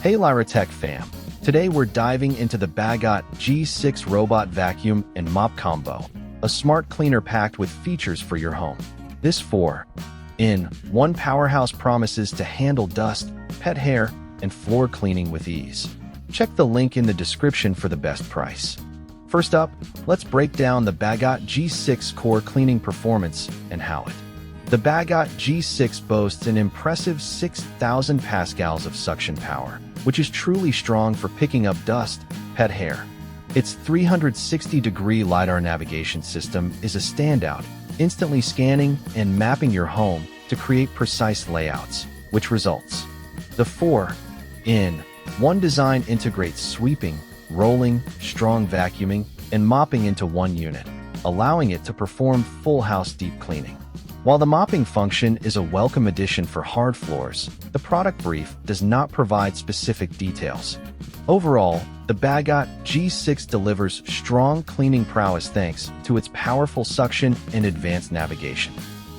Hey Lyra Tech fam, today we're diving into the Bagotte G6 robot vacuum and mop combo, a smart cleaner packed with features for your home. This 4-in-1 powerhouse promises to handle dust, pet hair, and floor cleaning with ease. Check the link in the description for the best price. First up, let's break down the Bagotte G6 core cleaning performance and how it. The Bagotte G6 boasts an impressive 6,000 pascals of suction power, which is truly strong for picking up dust, pet hair. Its 360-degree LiDAR navigation system is a standout, instantly scanning and mapping your home to create precise layouts, which results. The 4-in-1 design integrates sweeping, rolling, strong vacuuming, and mopping into one unit, allowing it to perform full house deep cleaning. While the mopping function is a welcome addition for hard floors, the product brief does not provide specific details. Overall, the Bagotte G6 delivers strong cleaning prowess thanks to its powerful suction and advanced navigation.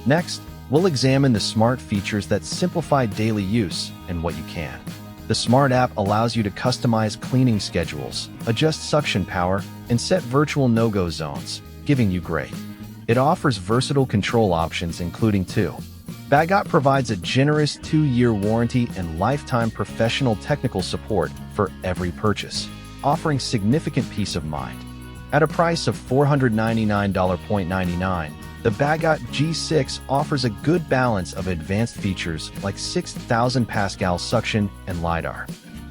Next, we'll examine the smart features that simplify daily use and what you can. The Smart app allows you to customize cleaning schedules, adjust suction power, and set virtual no-go zones, giving you great. It offers versatile control options including Bagotte provides a generous 2-year warranty and lifetime professional technical support for every purchase, offering significant peace of mind. At a price of $499.99, the Bagotte G6 offers a good balance of advanced features like 6,000 pascal suction and LiDAR.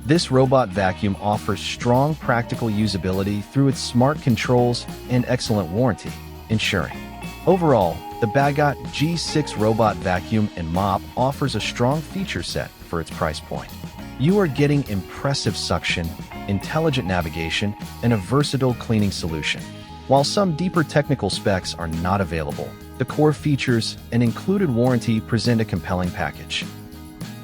This robot vacuum offers strong practical usability through its smart controls and excellent warranty, ensuring. Overall, the Bagotte G6 robot vacuum and mop offers a strong feature set for its price point. You are getting impressive suction, intelligent navigation, and a versatile cleaning solution. While some deeper technical specs are not available, the core features and included warranty present a compelling package.